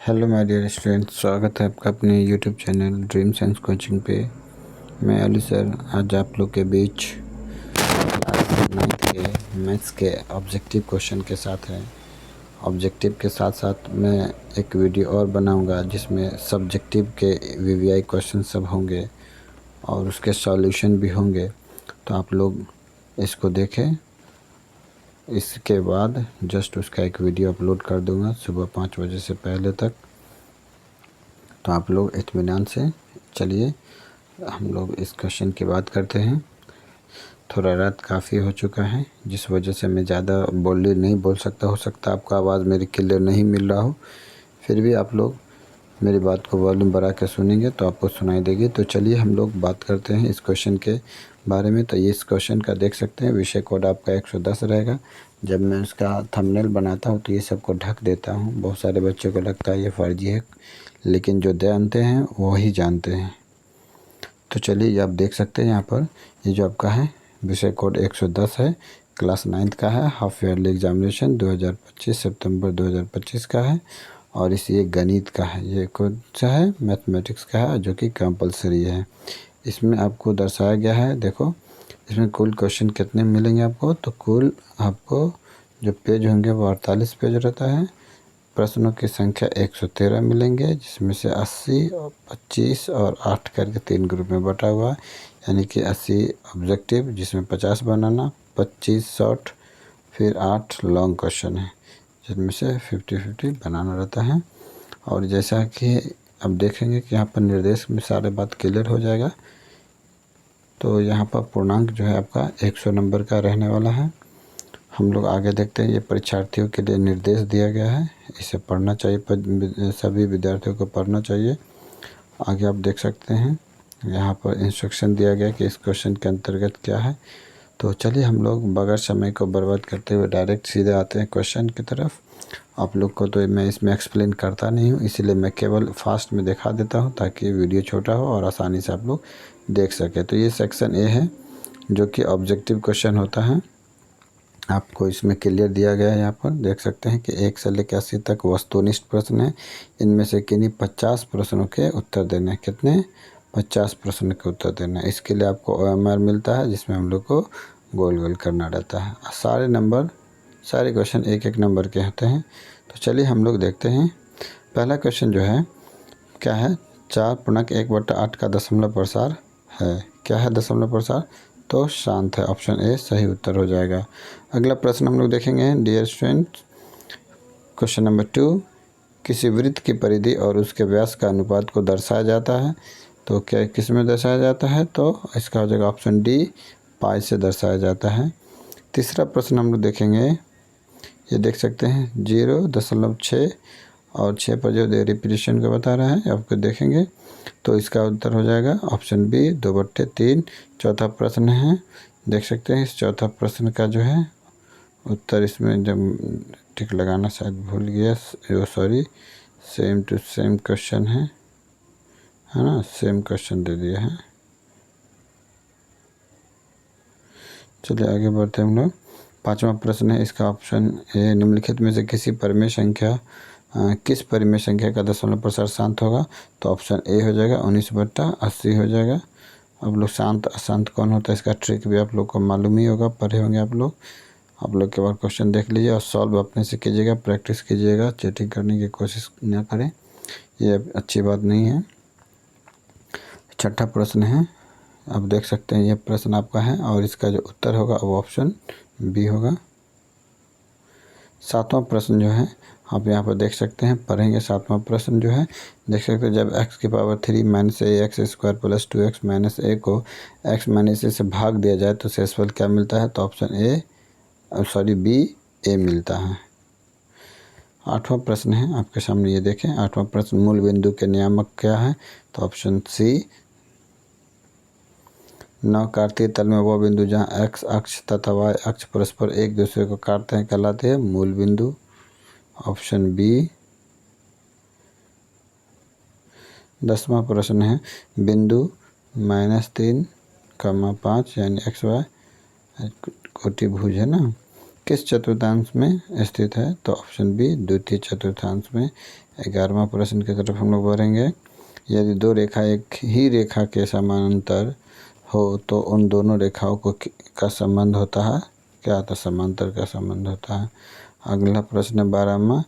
Hello my dear student, स्वागत है आपका अपने YouTube channel dream science coaching पे। मैं अली सर आज आप लोग के बीच क्लास 9th के मैथ्स के ऑब्जेक्टिव क्वेश्चन के साथ है। ऑब्जेक्टिव के साथ साथ मैं एक वीडियो और बनाऊंगा जिसमें सब्जेक्टिव के वीवीआई क्वेश्चन सब होंगे और उसके सॉल्यूशन भी होंगे, तो आप लोग इसको देखें। इसके बाद जस्ट उसका एक वीडियो अपलोड कर दूंगा सुबह 5 बजे से पहले तक, तो आप लोग इत्मीनान से चलिए हम लोग इस क्वेश्चन की बात करते हैं। थोड़ा रात काफ़ी हो चुका है जिस वजह से मैं ज़्यादा बोल्डली नहीं बोल सकता। हो सकता आपको आवाज़ मेरी क्लियर नहीं मिल रहा हो, फिर भी आप लोग मेरी बात को वॉल्यूम बढ़ा के सुनेंगे तो आपको सुनाई देगी। तो चलिए हम लोग बात करते हैं इस क्वेश्चन के बारे में। तो ये इस क्वेश्चन का देख सकते हैं, विषय कोड आपका 110 रहेगा। जब मैं उसका थंबनेल बनाता हूँ तो ये सबको ढक देता हूँ। बहुत सारे बच्चों को लगता है ये फर्जी है, लेकिन जो जानते हैं वही जानते हैं। तो चलिए ये आप देख सकते हैं यहाँ पर, ये जो आपका है विषय कोड 110 है, क्लास 9th का है, हाफ ईयरली एग्जामिनेशन 2025 सितंबर 2025 का है। और इस ये गणित का है, ये कौन सा है, मैथमेटिक्स का है, जो कि कंपलसरी है। इसमें आपको दर्शाया गया है, देखो इसमें कुल क्वेश्चन कितने मिलेंगे आपको। तो कुल आपको जो पेज होंगे वो 48 पेज रहता है। प्रश्नों की संख्या 113 मिलेंगे, जिसमें से 80 और 25 और 8 करके 3 ग्रुप में बटा हुआ है। यानी कि 80 ऑब्जेक्टिव जिसमें 50 बनाना, 25 शॉर्ट, फिर 8 लॉन्ग क्वेश्चन है जिनमें से 50-50 बनाना रहता है। और जैसा कि अब देखेंगे कि यहाँ पर निर्देश में सारे बात क्लियर हो जाएगा। तो यहाँ पर पूर्णांक जो है आपका 100 नंबर का रहने वाला है। हम लोग आगे देखते हैं, ये परीक्षार्थियों के लिए निर्देश दिया गया है, इसे पढ़ना चाहिए, सभी विद्यार्थियों को पढ़ना चाहिए। आगे आप देख सकते हैं यहाँ पर इंस्ट्रक्शन दिया गया कि इस क्वेश्चन के अंतर्गत क्या है। तो चलिए हम लोग बगैर समय को बर्बाद करते हुए डायरेक्ट सीधे आते हैं क्वेश्चन की तरफ। आप लोग को तो मैं इसमें एक्सप्लेन करता नहीं हूँ, इसीलिए मैं केवल फास्ट में दिखा देता हूँ ताकि वीडियो छोटा हो और आसानी से आप लोग देख सकें। तो ये सेक्शन ए है जो कि ऑब्जेक्टिव क्वेश्चन होता है। आपको इसमें क्लियर दिया गया है, यहाँ पर देख सकते हैं कि 1 से लेकर 80 तक वस्तुनिष्ठ प्रश्न है। इनमें से किन्हीं 50 प्रश्नों के उत्तर देने, कितने 50 प्रश्न के उत्तर देना। इसके लिए आपको OMR मिलता है जिसमें हम लोग को गोल गोल करना रहता है। सारे नंबर, सारे क्वेश्चन 1-1 नंबर के होते हैं। तो चलिए हम लोग देखते हैं। पहला क्वेश्चन जो है क्या है, 4.1/8 का दशमलव प्रसार है। क्या है दशमलव प्रसार, तो शांत है। ऑप्शन ए सही उत्तर हो जाएगा। अगला प्रश्न हम लोग देखेंगे डियर स्टूडेंट, क्वेश्चन नंबर 2, किसी वृत्त की परिधि और उसके व्यास का अनुपात को दर्शाया जाता है। तो क्या किस में दर्शाया जाता है, तो इसका हो जाएगा ऑप्शन डी, पाई से दर्शाया जाता है। तीसरा प्रश्न हम लोग देखेंगे, ये देख सकते हैं 0.6 और 6 पर जो रिपीटेशन को बता रहा है आपको देखेंगे, तो इसका उत्तर हो जाएगा ऑप्शन बी 2/3। चौथा प्रश्न है, देख सकते हैं इस चौथा प्रश्न का जो है उत्तर, इसमें जब टिक लगाना शायद भूल गया, sorry, same to same question है ना, सेम क्वेश्चन दे दिया है। चलिए आगे बढ़ते हैं हम लोग। पांचवा प्रश्न है, इसका ऑप्शन ए, निम्नलिखित में से किस परिमेय संख्या का दशमलव प्रसार शांत होगा। तो ऑप्शन ए हो जाएगा 19/80 हो जाएगा। अब लोग शांत अशांत कौन होता है इसका ट्रिक भी आप लोग को मालूम ही होगा, पढ़े होंगे आप लोग। आप लोग के बार क्वेश्चन देख लीजिए और सॉल्व अपने से कीजिएगा, प्रैक्टिस कीजिएगा, चीटिंग करने की कोशिश ना करें, ये अच्छी बात नहीं है। छठा प्रश्न है, आप देख सकते हैं ये प्रश्न आपका है और इसका जो उत्तर होगा वो ऑप्शन बी होगा। सातवां प्रश्न जो है आप यहाँ पर देख सकते हैं, पढ़ेंगे। सातवां प्रश्न जो है देख सकते हैं, जब x की पावर 3 - ax² + 2x - a को x - a से भाग दिया जाए तो शेषफल क्या मिलता है। तो ऑप्शन बी ए मिलता है। आठवां प्रश्न है आपके सामने, ये देखें। आठवां प्रश्न, मूल बिंदु के नियामक क्या है। तो ऑप्शन सी, नवकार्तीय तल में वो बिंदु जहां x अक्ष तथा y अक्ष परस्पर एक दूसरे को काटते हैं कहलाते हैं मूल बिंदु। Option B. 10वां प्रश्न है, बिंदु -3, 5 यानी XY कोटिभुज है ना, किस चतुर्थांश में स्थित है? तो ऑप्शन बी द्वितीय चतुर्थांश में। 11वां प्रश्न की तरफ हम लोग बढ़ेंगे। यदि दो रेखा एक ही रेखा के समानांतर हो तो उन दोनों रेखाओं को का संबंध होता है क्या? तो समांतर का संबंध होता है। अगला प्रश्न 12वां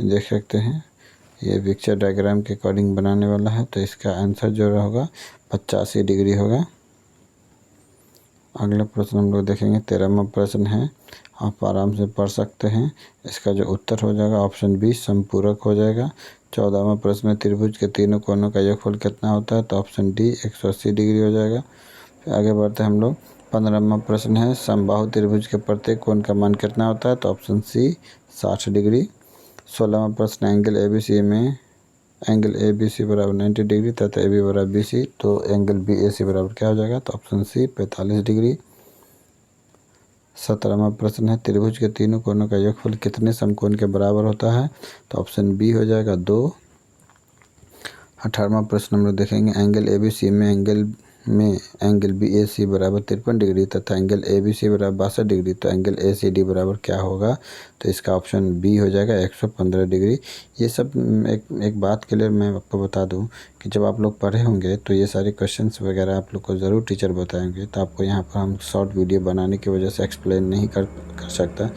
देख सकते हैं, ये पिक्चर डायग्राम के अकॉर्डिंग बनाने वाला है, तो इसका आंसर जो होगा 85 डिग्री होगा। अगला प्रश्न हम लोग देखेंगे 13वां प्रश्न है, आप आराम से पढ़ सकते हैं। इसका जो उत्तर हो जाएगा ऑप्शन बी संपूरक हो जाएगा। 14वां प्रश्न, त्रिभुज के तीनों कोनों का योगफल कितना होता है? तो ऑप्शन डी 180 डिग्री हो जाएगा। फिर आगे बढ़ते हैं हम लोग। 15वां प्रश्न है, समबाहु त्रिभुज के प्रत्येक कोण का मान कितना होता है? तो ऑप्शन सी 60 डिग्री। 16वां प्रश्न, एंगल ए बी सी में एंगल ए बी सी बराबर 90 डिग्री तथा ए बी बराबर बी सी, तो एंगल बी ए सी बराबर क्या हो जाएगा? तो ऑप्शन सी 45 डिग्री। 17वां प्रश्न है, त्रिभुज के तीनों कोनों का योगफल कितने समकोण के बराबर होता है? तो ऑप्शन बी हो जाएगा 2। 18वां प्रश्न हम लोग देखेंगे, एंगल ए बी सी में एंगल बी ए सी बराबर 53 डिग्री तथा एंगल ए बी सी बराबर 62 डिग्री, तो एंगल ए सी डी बराबर क्या होगा? तो इसका ऑप्शन बी हो जाएगा 115 डिग्री। ये सब एक बात के लिए मैं आपको बता दूं कि जब आप लोग पढ़े होंगे तो ये सारे क्वेश्चंस वगैरह आप लोग को ज़रूर टीचर बताएंगे, तो आपको यहाँ पर हम शॉर्ट वीडियो बनाने की वजह से एक्सप्लेन नहीं कर सकता,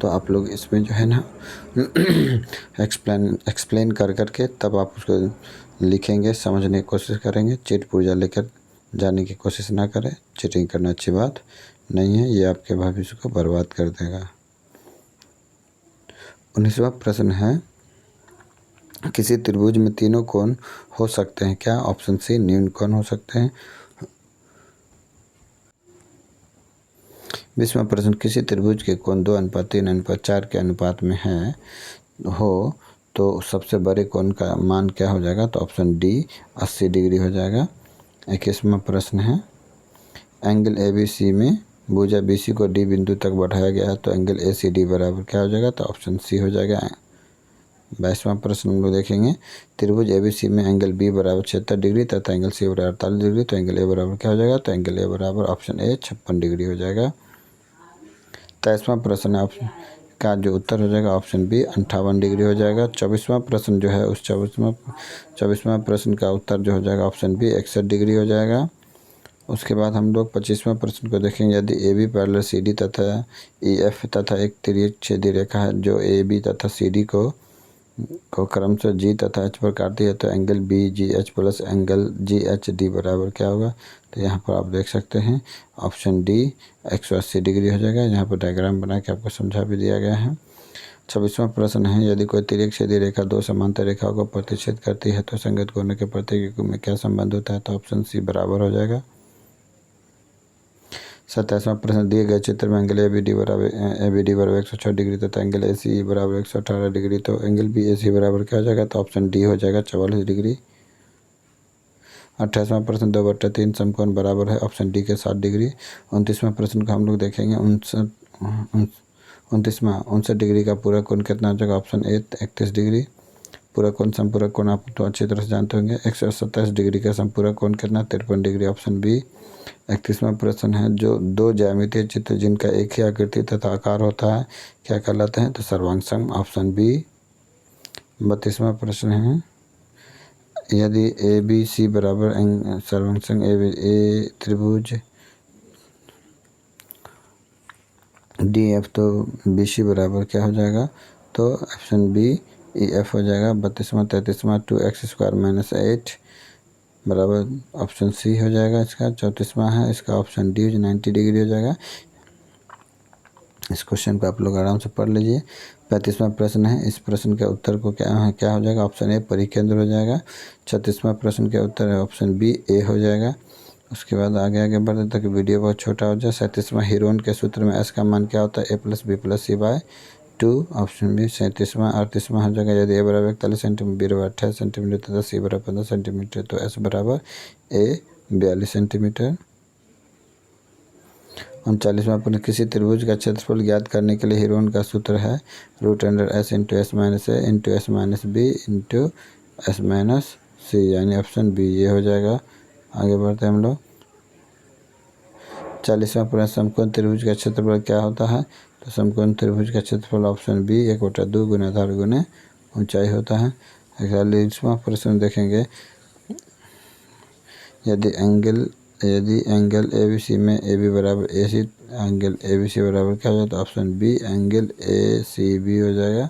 तो आप लोग इसमें जो है ना एक्सप्लेन कर के तब आप उसको लिखेंगे, समझने की कोशिश करेंगे। चिट पुर्जा लेकर जाने की कोशिश ना करें, चीटिंग करना अच्छी बात नहीं है, ये आपके भविष्य को बर्बाद कर देगा। 19वां प्रश्न है, किसी त्रिभुज में तीनों कोण हो सकते हैं क्या? ऑप्शन सी न्यून कोण हो सकते हैं। 20वां प्रश्न, किसी त्रिभुज के कोण 2:3:4 के अनुपात में हो तो सबसे बड़े कोण का मान क्या हो जाएगा? तो ऑप्शन डी 80 डिग्री हो जाएगा। 21वां प्रश्न है, एंगल ए बी सी में भुजा बी सी को डी बिंदु तक बढ़ाया गया है, तो एंगल ए सी डी बराबर क्या हो जाएगा? तो ऑप्शन सी हो जाएगा। 22वां प्रश्न हम लोग देखेंगे, त्रिभुज ए बी सी में एंगल बी बराबर 76 डिग्री तथा एंगल सी बराबर 48 डिग्री, तो एंगल ए बराबर क्या हो जाएगा? तो एंगल ए बराबर ऑप्शन ए 56 डिग्री हो जाएगा। 23वां प्रश्न ऑप्शन का जो उत्तर हो जाएगा ऑप्शन बी 58 डिग्री हो जाएगा। 24वां प्रश्न जो है उस 24वां प्रश्न का उत्तर जो हो जाएगा ऑप्शन बी 61 डिग्री हो जाएगा। उसके बाद हम लोग 25वां प्रश्न को देखेंगे, यदि A B parallel C D तथा ई एफ तथा एक तिर्यक छेदी रेखा है जो ए बी तथा सी डी को क्रमशः जी तथा एच पर काटती है, तो angle B G H plus angle G H D बराबर क्या होगा? तो यहाँ पर आप देख सकते हैं ऑप्शन डी 180 डिग्री हो जाएगा। यहाँ पर डायग्राम बना के आपको समझा भी दिया गया है। 26वां प्रश्न है, यदि कोई तिर्यक छेदी रेखा दो समांतर रेखाओं को प्रतिच्छेद करती है तो संगत कोणों के प्रत्येक में क्या संबंध होता है? तो ऑप्शन सी बराबर हो जाएगा। 27वां प्रश्न, दिए गए चित्र में एंगल ए बी डी बराबर 106 डिग्री तथा एंगल ए सी बराबर 118 डिग्री, तो एंगल बी ए सी बराबर क्या हो जाएगा? तो ऑप्शन डी हो जाएगा 44 डिग्री। 28वां प्रश्न, 2/3 समकोण बराबर है, ऑप्शन डी के 60 डिग्री। 29वां प्रश्न को हम लोग देखेंगे, 59 डिग्री का पूरा कोण कितना हो जाएगा? Option A 31 degree. पूरा कोण संपूरक कोण आप तो अच्छी तरह से जानते होंगे। 127 डिग्री का संपूरक कोण कितना? 53 डिग्री, ऑप्शन बी। 31वां प्रश्न है, जो दो ज्यामितीय चित्र जिनका एक ही आकृति तथा आकार होता है क्या कहलाते हैं? तो सर्वांग, ऑप्शन बी। 32वां प्रश्न है, यदि ए बी सी बराबर सर्वांग ए त्रिभुज डी एफ, तो बी सी बराबर क्या हो जाएगा? तो ऑप्शन बी ई एफ हो जाएगा। 32वां 33वां 2x² - 8 बराबर ऑप्शन सी हो जाएगा इसका। 34वां है, इसका ऑप्शन डी 90 डिग्री हो जाएगा। इस क्वेश्चन को आप लोग आराम से पढ़ लीजिए। 35वां प्रश्न है, इस प्रश्न के उत्तर को क्या हो जाएगा? ऑप्शन ए परिकेंद्र हो जाएगा। 36वां प्रश्न के उत्तर है ऑप्शन बी ए हो जाएगा। उसके बाद आगे बढ़ते ताकि वीडियो बहुत छोटा हो जाए। 37वां, हीरोन के सूत्र में एस का मान क्या होता है? ए प्लस बी प्लस सी बाय 2, ऑप्शन बी। 37वां 38वां हो जाएगा, यदि ए बराबर 41 सेंटीमीटर, बी बराबर 28 सेंटीमीटर तथा सी बराबर 15 सेंटीमीटर, तो एस बराबर ए 42 सेंटीमीटर। 39वां प्रश्न, किसी त्रिभुज का क्षेत्रफल ज्ञात करने के लिए हीरोन का सूत्र है √S × S - A × S - B × S - C, यानी ऑप्शन बी ये हो जाएगा। आगे बढ़ते हैं हम लोग। 40वां प्रश्न, समकोण त्रिभुज का क्षेत्रफल क्या होता है? तो समकोण त्रिभुज का क्षेत्रफल ऑप्शन बी 1/2 गुना आधार गुना ऊंचाई होता है। 41वां प्रश्न देखेंगे, यदि एंगल ए बी सी में ए बी बराबर ए सी, एंगल ए बी सी बराबर क्या हो जाए, तो option B angle A C B हो जाएगा।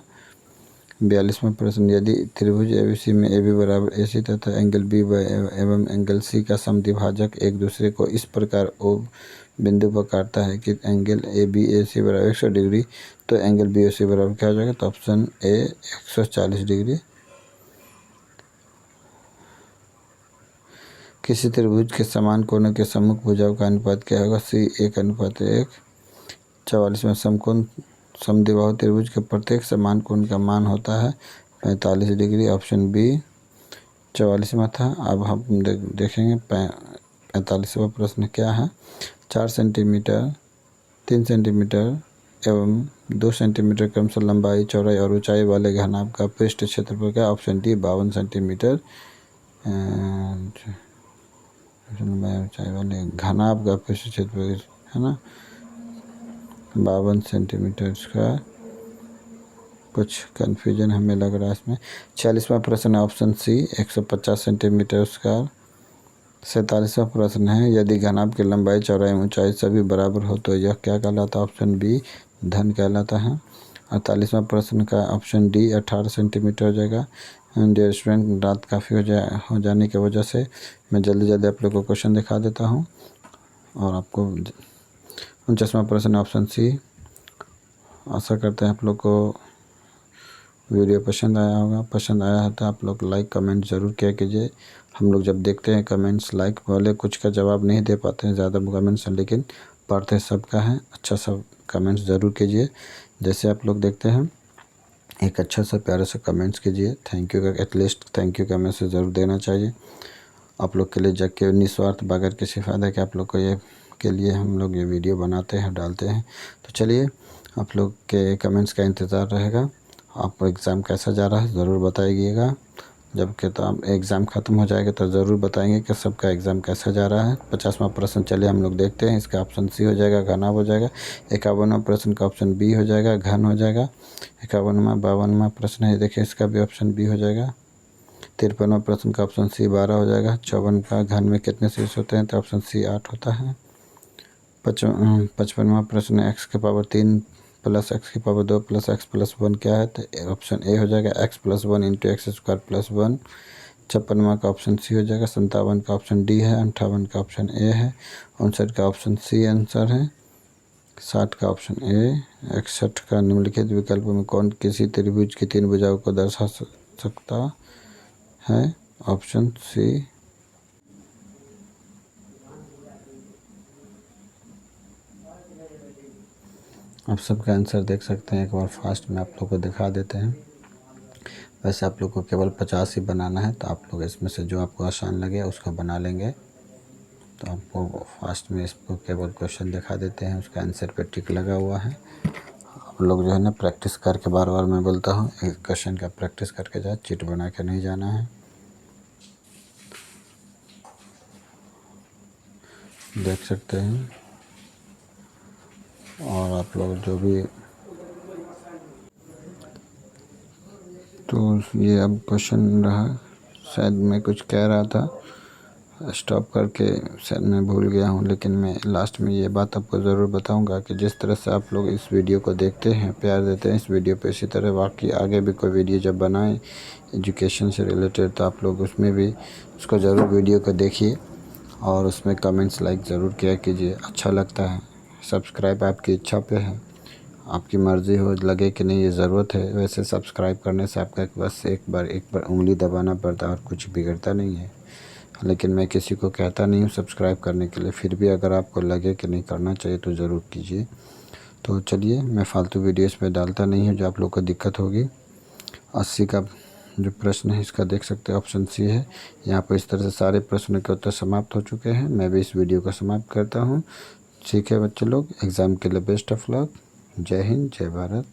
42वां प्रश्न, यदि त्रिभुज ए बी सी में ए बी बराबर ए सी तथा एंगल बी एवं एंगल सी का समद्विभाजक एक दूसरे को इस प्रकार ओ बिंदु पर काटता है कि एंगल ए बी ए सी बराबर 100 डिग्री, तो एंगल बी ओ सी बराबर क्या हो जाएगा, तो ऑप्शन ए 140 डिग्री। किसी त्रिभुज के समान कोणों के सम्मुख भुजाओं का अनुपात क्या होगा, सी 1:1। 44वां, समकोण समद्विबाहु त्रिभुज के प्रत्येक समान कोण का मान होता है 45 डिग्री, ऑप्शन बी 44वां था। अब हम देखेंगे 45वां प्रश्न क्या है। 4 सेंटीमीटर 3 सेंटीमीटर एवं 2 सेंटीमीटर क्रमशः लंबाई, चौड़ाई और ऊंचाई वाले घनाभ का पृष्ठ क्षेत्रफल क्या, ऑप्शन डी 52 सेंटीमीटर ऊंचाई वाले घनाभ का पृष्ठ क्षेत्रफल है ना 52 सेंटीमीटर स्क्वायर। कुछ कन्फ्यूजन हमें लग रहा है इसमें। 46वां प्रश्न है ऑप्शन सी 150 सेंटीमीटर स्क्वायर। 47वां प्रश्न है, यदि घनाभ की लंबाई, चौड़ाई, ऊंचाई सभी बराबर हो तो यह क्या कहलाता है, ऑप्शन बी धन कहलाता है। 48वां प्रश्न का ऑप्शन डी 18 सेंटीमीटर हो जाएगा। डियर स्टूडेंट, रात काफ़ी हो जाने की वजह से मैं जल्दी आप लोग को क्वेश्चन दिखा देता हूँ। और आपको 49वां प्रश्न ऑप्शन सी। आशा करते हैं आप लोग को वीडियो पसंद आया होगा। पसंद आया है तो आप लोग लाइक कमेंट ज़रूर किया कीजिए। हम लोग जब देखते हैं कमेंट्स लाइक वाले कुछ का जवाब नहीं दे पाते हैं ज़्यादा कमेंट्स, लेकिन पढ़ते सबका है। अच्छा सा कमेंट्स ज़रूर कीजिए। जैसे आप लोग देखते हैं एक अच्छा सा प्यारा सा कमेंट्स कीजिए। थैंक यू का एटलीस्ट थैंक यू का मैसेज ज़रूर देना चाहिए आप लोग के लिए, जग के निस्वार्थ बगैर किसी फ़ायदा के आप लोग को ये के लिए हम लोग ये वीडियो बनाते हैं डालते हैं। तो चलिए आप लोग के कमेंट्स का इंतज़ार रहेगा। आपको एग्ज़ाम कैसा जा रहा है ज़रूर बताइएगा। जब कि तो आप एग्ज़ाम ख़त्म हो जाएगा तो ज़रूर बताएंगे कि सबका एग्ज़ाम कैसा जा रहा है। 50वां प्रश्न चलिए हम लोग देखते हैं। इसका ऑप्शन सी हो जाएगा घनाभ हो जाएगा। 51वां प्रश्न का ऑप्शन बी हो जाएगा घन हो जाएगा। 51वां 52वां प्रश्न है देखिए, इसका भी ऑप्शन बी हो जाएगा। 53वां प्रश्न का ऑप्शन सी 12 हो जाएगा। 54 का घन में कितने शीर्ष होते हैं, तो ऑप्शन सी 8 होता है। 55वां प्रश्न एक्स की पावर 3 प्लस एक्स की पावर 2 प्लस एक्स प्लस 1 क्या है, तो ऑप्शन ए हो जाएगा x plus 1 into x square plus 1। 56वां का ऑप्शन सी हो जाएगा। 57 का ऑप्शन डी है। 58 का ऑप्शन ए है। 59 का ऑप्शन सी आंसर है। 60 का ऑप्शन ए। 61 का निम्नलिखित विकल्प में कौन किसी त्रिभुज की 3 भुजाओं को दर्शा सकता है, ऑप्शन सी। आप सबका आंसर देख सकते हैं। एक बार फास्ट में आप लोग को दिखा देते हैं। वैसे आप लोग को केवल 50 ही बनाना है, तो आप लोग इसमें से जो आपको आसान लगे उसको बना लेंगे। तो आपको फास्ट में इसको केवल क्वेश्चन दिखा देते हैं, उसका आंसर पे टिक लगा हुआ है। आप लोग जो है ना प्रैक्टिस करके, बार बार मैं बोलता हूँ एक क्वेश्चन का प्रैक्टिस करके जाए, चिट बना के नहीं जाना है। देख सकते हैं। और आप लोग जो भी, तो ये अब क्वेश्चन रहा। शायद मैं कुछ कह रहा था, स्टॉप करके शायद मैं भूल गया हूँ, लेकिन मैं लास्ट में ये बात आपको ज़रूर बताऊँगा कि जिस तरह से आप लोग इस वीडियो को देखते हैं, प्यार देते हैं इस वीडियो पे, इसी तरह बाकी आगे भी कोई वीडियो जब बनाएं एजुकेशन से रिलेटेड, तो आप लोग उसमें भी उसको ज़रूर वीडियो को देखिए और उसमें कमेंट्स लाइक ज़रूर किया कीजिए। अच्छा लगता है। सब्सक्राइब आपकी इच्छा पे है, आपकी मर्ज़ी हो, लगे कि नहीं ये ज़रूरत है। वैसे सब्सक्राइब करने से आपका बस एक बार उंगली दबाना पड़ता है और कुछ बिगड़ता नहीं है। लेकिन मैं किसी को कहता नहीं हूँ सब्सक्राइब करने के लिए, फिर भी अगर आपको लगे कि नहीं करना चाहिए तो ज़रूर कीजिए। तो चलिए, मैं फालतू वीडियोस में डालता नहीं हूँ जो आप लोग को दिक्कत होगी। 80 का जो प्रश्न है इसका देख सकते हैं, ऑप्शन सी है। यहाँ पर इस तरह से सारे प्रश्नों के उत्तर समाप्त हो चुके हैं। मैं भी इस वीडियो को समाप्त करता हूँ। ठीक है बच्चे लोग, एग्ज़ाम के लिए बेस्ट ऑफ लक। जय हिंद, जय भारत।